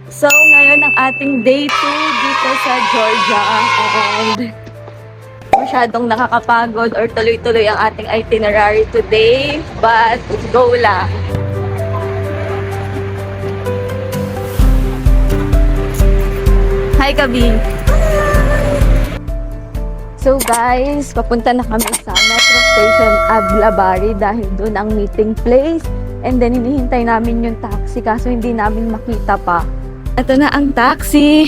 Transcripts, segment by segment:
So, ngayon ang ating day 2 dito sa Georgia and masyadong nakakapagod or tuloy-tuloy ang ating itinerary today, but go lang. Hi, Kabi! So guys, papunta na kami sa Metro Station Ablabari dahil doon ang meeting place. And then hinihintay namin yung taxi kaso hindi namin makita pa. Ito na ang taxi.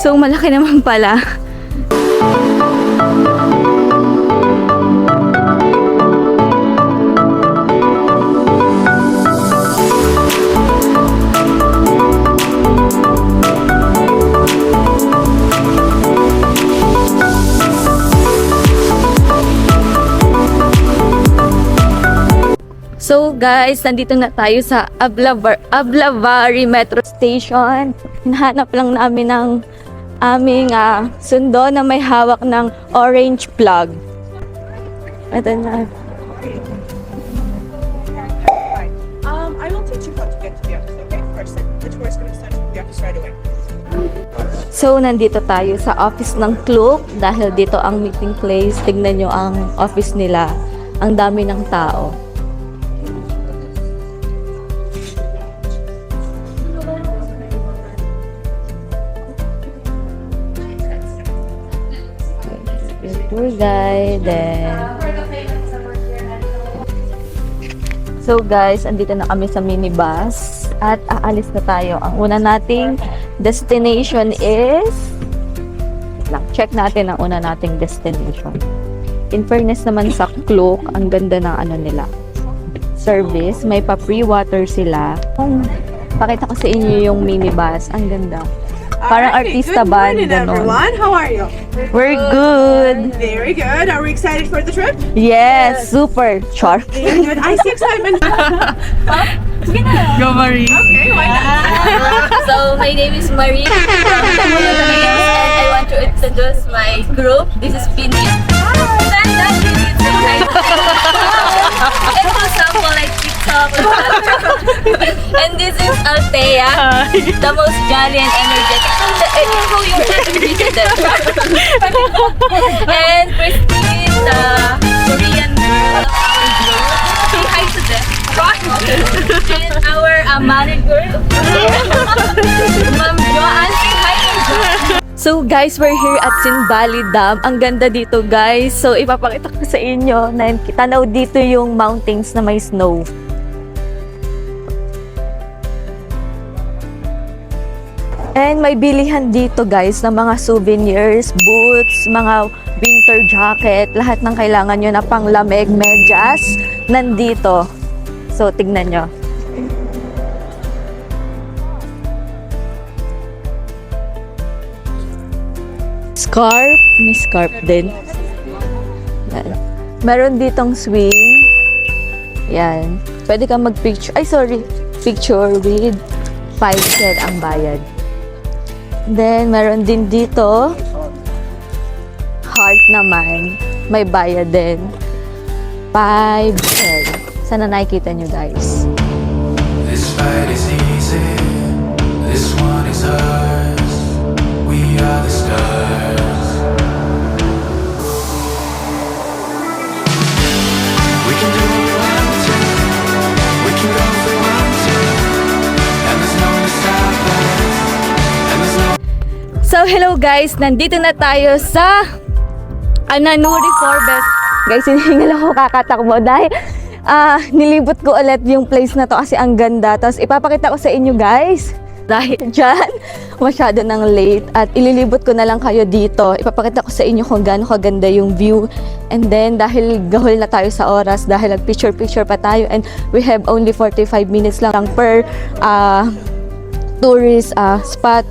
So malaki naman pala. So guys, nandito na tayo sa Ablabari Metro Station. Hinahanap lang namin ng aming sundo na may hawak ng orange plug. Ito na. I will teach you how to get to the office, okay? First, the tour is going to start at the office right away. So, nandito tayo sa office ng Klook dahil dito ang meeting place. Tignan nyo ang office nila. Ang dami ng tao. Tour guide. So guys, andito na kami sa minibus at aalis na tayo. Ang una nating destination is check natin ang una nating destination. In fairness naman sa Klook, ang ganda ng nila. Service, may pa-free water sila. Pakita ko sa inyo yung minibus, ang ganda. Parang artista ba? Good morning, everyone. How are you? We're good. Very good. Are we excited for the trip? Yes, super sharp. Very good. I see excitement. Go Marie. Okay, why not? So my name is Marie from Philippines and I want to introduce my group. This is Pini. Stand up, Pini. And for example, like TikTok. And this is Althea, the most jolly and energetic. Ikaw yung energetic. And Christine, the Korean girl of our group. Say hi to them. And our manager, Ma'am Joanne, say hi to them. So guys, we're here at Sinbali Dam. Ang ganda dito guys. So ipapakita ko sa inyo na tanaw dito yung mountains na may snow. And may bilihan dito guys ng mga souvenirs, boots, mga winter jacket, lahat ng kailangan nyo na panglamig, medyas, nandito. So tignan nyo. Scarf, may scarf din. Yan. Meron ditong swing. Yan. Pwede kang mag-picture. Ay, sorry. Picture with 5 cent ang bayad. Then, meron din dito. Heart naman. May bayad din. 5 cent. Sana nakikita nyo, guys. This fight is easy. This one is ours. We are the stars. We can do what we want to. We can go if we want to. And there's no one to stop us. And there's no. So, hello guys! Nandito na tayo sa Ananuri Forbes. Guys, hinihingal ako kakatakbo dahil nilibot ko ulit yung place na to kasi ang ganda. Tapos ipapakita ko sa inyo guys. Dahil dyan, masyado nang late at ililibot ko na lang kayo dito. Ipapakita ko sa inyo kung gaano kaganda yung view. And then, dahil gahol na tayo sa oras, dahil nag-picture-picture pa tayo and we have only 45 minutes lang per tourist spot.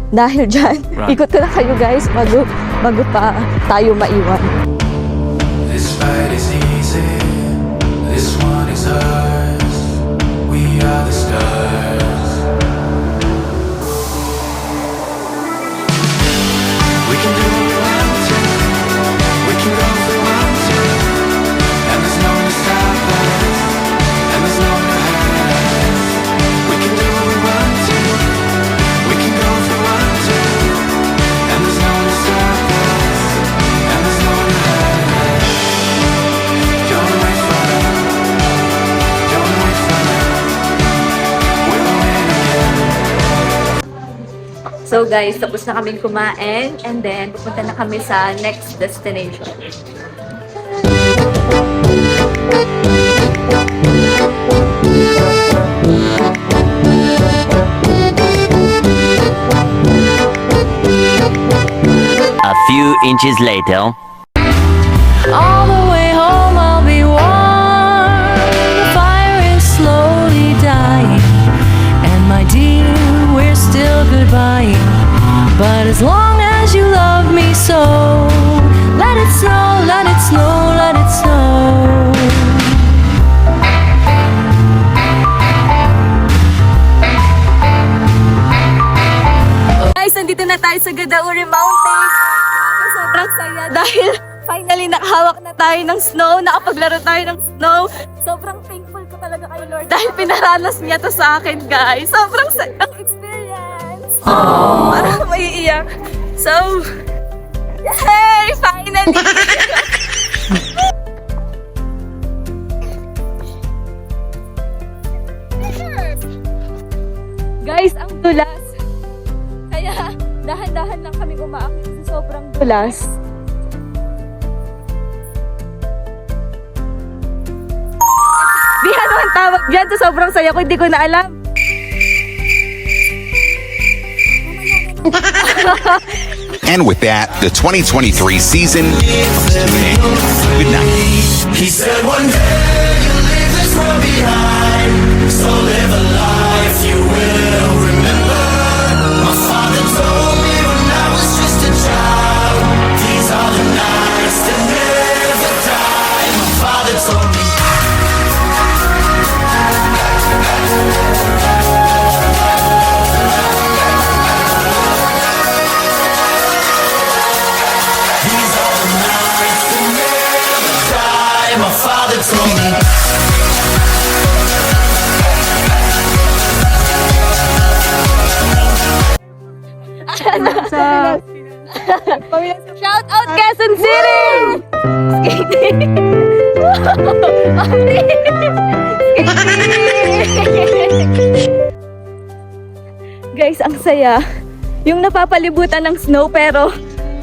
Dahil dyan, ikot ko na kayo guys bago pa tayo maiwan. This fight is easy. This one is ours. We are the stars. We can do what we want to. We can go if we want to. And there's no one to stop us. And there's no one to hurt us. We can do what we want to. We can So guys, tapos na kaming kumain and then pupunta na kami sa next destination. A few inches later. All the way home I'll be warm. The fire is slowly dying. And my dear, we're still goodbye. But as long as you love me so, let it snow, let it snow, let it snow. Guys, nandito na tayo sa Gadauri Mountain. Sobrang saya dahil finally nakahawak na tayo ng snow, nakapaglaro tayo ng snow. Sobrang thankful ko talaga kay Lord dahil pinaranas niya to sa akin, guys. Sobrang sayang experience. Parang maiiyak. So, yay! Finally! Guys, ang dulas. Kaya, dahan-dahan lang kami umaakit kasi sobrang dulas. Di ano ang tawag dyan sa sobrang saya ko, hindi ko na alam. And with that, the 2023 season comes to an end. Good night. He said one day you'll leave this world behind, so live a life you will remember. My father told me when I was just a child, these are the nights that never die. My father told me. These are the nights that never die. My father told me. Shout out Quezon City! Skating! Guys, ang saya. Yung napapalibutan ng snow pero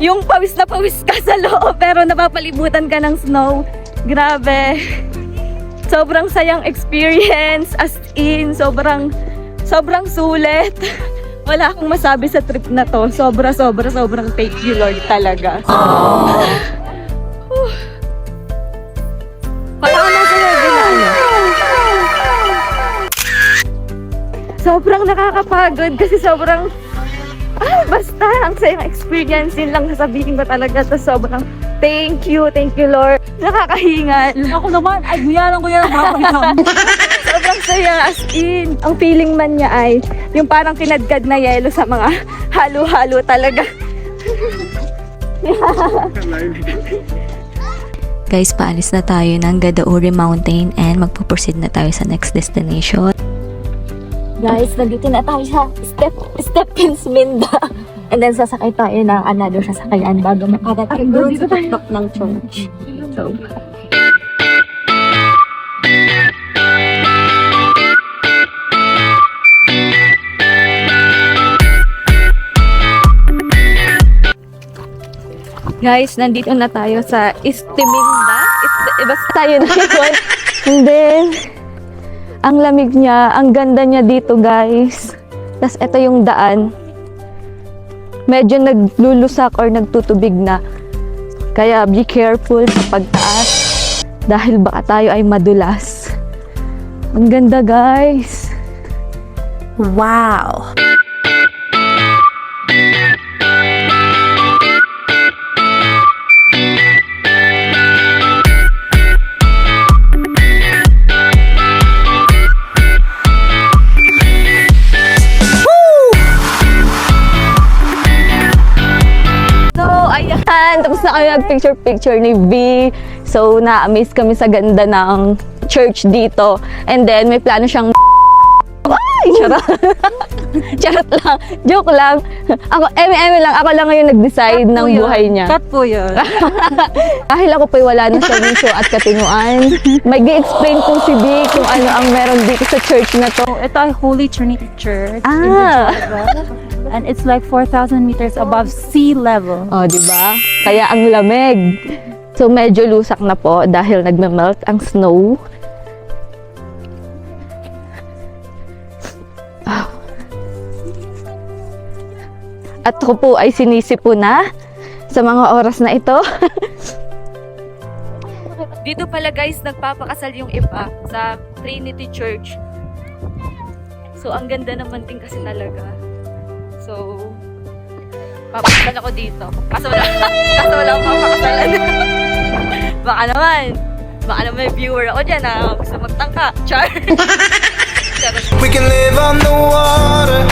yung pawis na pawis ka sa loob pero napapalibutan ka ng snow. Grabe. Sobrang sayang experience. As in, sobrang sulit. Wala akong masabi sa trip na to. Sobrang thank you Lord talaga. Parang nasa ginano. Sobrang nakakapagod kasi sobrang basta ang sayang experience yun lang sasabihin ko talaga. Tapos sobrang thank you Lord. Nakakahingal. Ako naman, ay guyaran ko yan ang Sobrang saya, as in. Ang feeling man niya ay yung parang kinadkad na yelo sa mga halo-halo talaga. Guys, paalis na tayo ng Gadauri Mountain and magpo-proceed na tayo sa next destination. Guys, nandito na tayo sa Stephen's Minda. And then sasakay tayo ng another sasakyan bago makarating doon sa tuktok ng church. So, guys, nandito na tayo sa Istiminda. Basta tayo na yun. And then, ang lamig niya, ang ganda niya dito, guys. Tapos, ito yung daan. Medyo naglulusak or nagtutubig na. Kaya, be careful sa pagtaas. Dahil baka tayo ay madulas. Ang ganda, guys. Wow! Tapos na kami nag-picture ni V. So, na-amaze kami sa ganda ng church dito. And then, may plano siyang ay, charot. Charot lang. Joke lang. Ako, eme lang. Ako lang ngayon nag-decide ng buhay niya. Cut po yun. Dahil ako po'y wala na sa wiso at katinuan, mag-explain kung si V kung ano ang meron dito sa church na to. Ito ay Holy Trinity Church. Ah! and it's like 4,000 meters above sea level. Oh, di ba? Kaya ang lamig. So medyo lusak na po dahil nagme-melt ang snow. At ako po ay sinisipo na sa mga oras na ito. Dito pala guys, nagpapakasal yung iba sa Trinity Church. So, ang ganda naman din kasi talaga. So, papakasal ako dito. Kaso wala akong papakasalan. Baka naman may viewer ako dyan na gusto magtangka. Char! We can live on the water.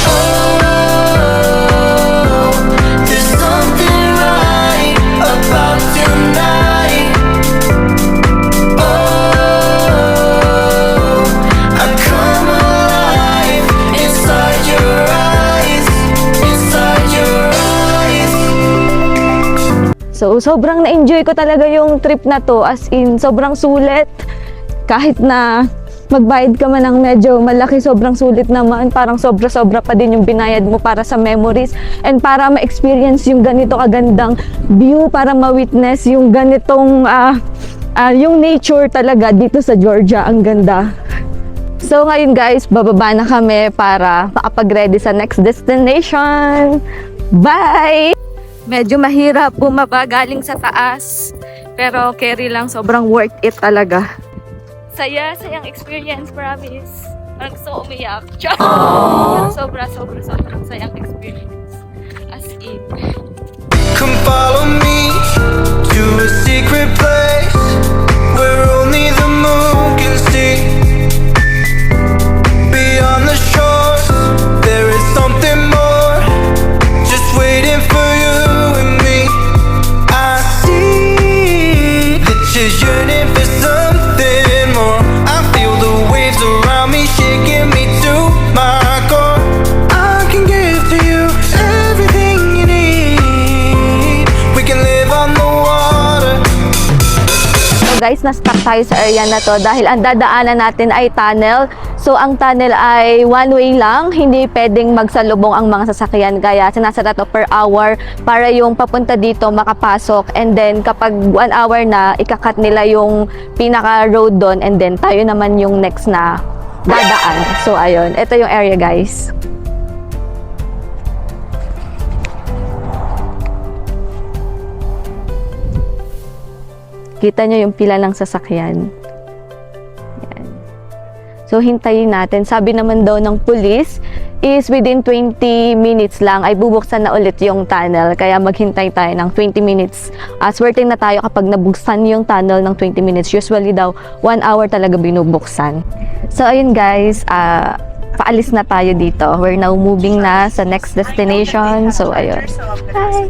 Oh, there's something right about tonight. Oh, I come alive inside your eyes, inside your eyes. So, sobrang na-enjoy ko talaga yung trip na to. As in, sobrang sulit. Kahit na magbayad ka man ng medyo malaki, sobrang sulit naman. Parang sobra-sobra pa din yung binayad mo para sa memories and para ma-experience yung ganito kagandang view, para ma-witness yung ganitong yung nature talaga dito sa Georgia. Ang ganda. So ngayon guys, bababa na kami para makapag-ready sa next destination. Bye! Medyo mahirap bumaba galing sa taas, pero carry lang, sobrang worth it talaga. Sayang experience, promise. Parang gusto ko umiyak. Sobrang sayang experience. As in. Come follow me to a secret place where only the moon can see. Beyond the shores, there is something more, just waiting for you and me. I see that you're yearning for something more. I feel the waves around me shaking me to my core. I can give to you everything you need. We can live on the water. So guys, na-stuck tayo sa area na to dahil ang dadaanan natin ay tunnel. So ang tunnel ay one way lang, hindi pwedeng magsalubong ang mga sasakyan, kaya sinasara to per hour para yung papunta dito makapasok, and then kapag 1 hour na, ikakat nila yung pinaka road doon, and then tayo naman yung next na dadaan. So ayun, ito yung area guys. Kita nyo yung pila ng sasakyan. Yan. So, hintayin natin. Sabi naman daw ng police is within 20 minutes lang ay bubuksan na ulit yung tunnel. Kaya maghintay tayo ng 20 minutes. Swerte na tayo kapag nabuksan yung tunnel ng 20 minutes. Usually daw, 1 hour talaga binubuksan. So, ayun guys, paalis na tayo dito. We're now moving na sa next destination. So, ayun. Hi!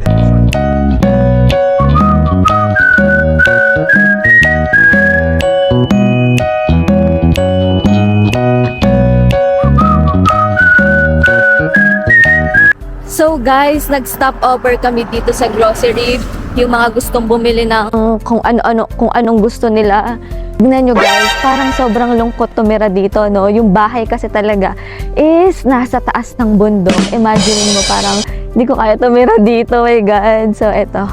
So guys, nag-stop over kami dito sa grocery. Yung mga gustong bumili ng kung anong gusto nila. Tignan nyo guys, parang sobrang lungkot tumira dito, no? Yung bahay kasi talaga is nasa taas ng bundok. Imagine mo, parang hindi ko kaya tumira dito, my God. So eto.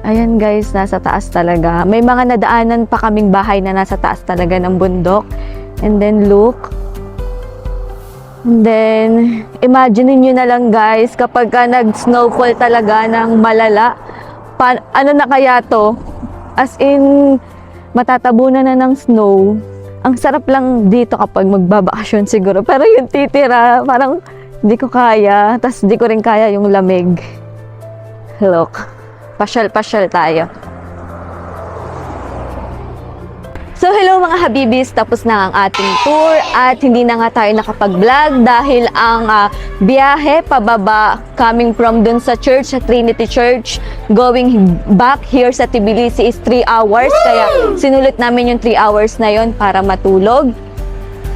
Ayan guys, nasa taas talaga. May mga nadaanan pa kaming bahay na nasa taas talaga ng bundok. And then look. And then, imagine nyo na lang guys, kapag nag-snowfall talaga ng malala, ano na kaya to? As in, matatabunan na ng snow. Ang sarap lang dito kapag magbabakasyon siguro. Pero yung titira, parang di ko kaya. Tas di ko rin kaya yung lamig. Look, pasyal-pasyal tayo. So hello mga Habibis, tapos na ang ating tour at hindi na nga tayo nakapag-vlog dahil ang biyahe pababa coming from dun sa church, sa Trinity Church, going back here sa Tbilisi is 3 hours. Kaya sinulit namin yung 3 hours na yon para matulog.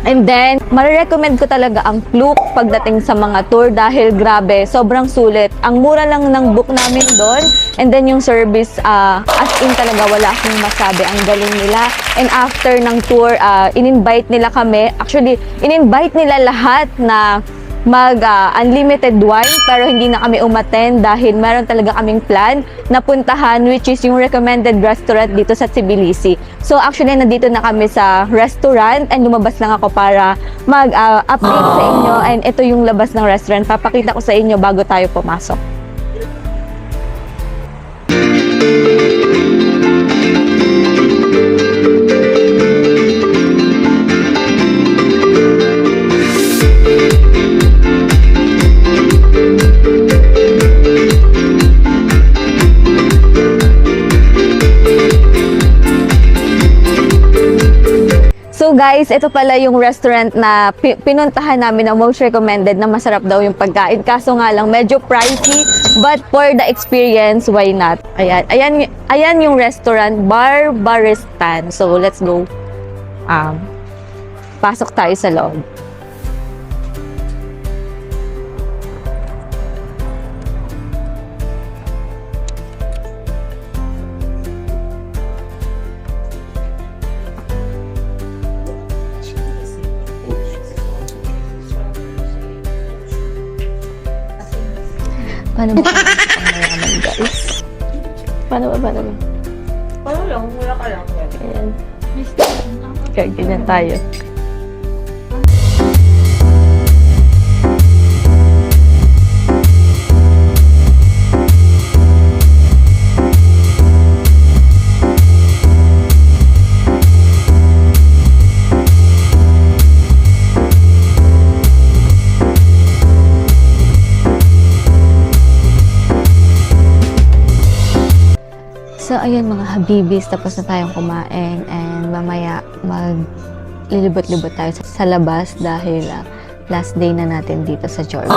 And then, marirecommend ko talaga ang Klook pagdating sa mga tour dahil grabe, sobrang sulit. Ang mura lang ng book namin doon. And then yung service, as in talaga, wala akong masabi. Ang galing nila. And after ng tour, in-invite nila kami. Actually, in-invite nila lahat na unlimited wine pero hindi na kami umattend dahil meron talaga kaming plan na puntahan which is yung recommended restaurant dito sa Tbilisi. So actually nandito na kami sa restaurant and lumabas lang ako para mag-update sa inyo and ito yung labas ng restaurant. Papakita ko sa inyo bago tayo pumasok. So guys, ito pala yung restaurant na pinuntahan namin na most recommended na masarap daw yung pagkain. Kaso nga lang, medyo pricey. But for the experience, why not? Ayan yung restaurant, Barbaristan. So let's go. Pasok tayo sa loob. Paano ba? Guys? Paano ba? Paano lang? Wala ka lang. Ayan. Kaya ganyan tayo. So, ayun mga habibis, tapos na tayong kumain and mamaya maglilibot-libot tayo sa labas dahil last day na natin dito sa Jordan.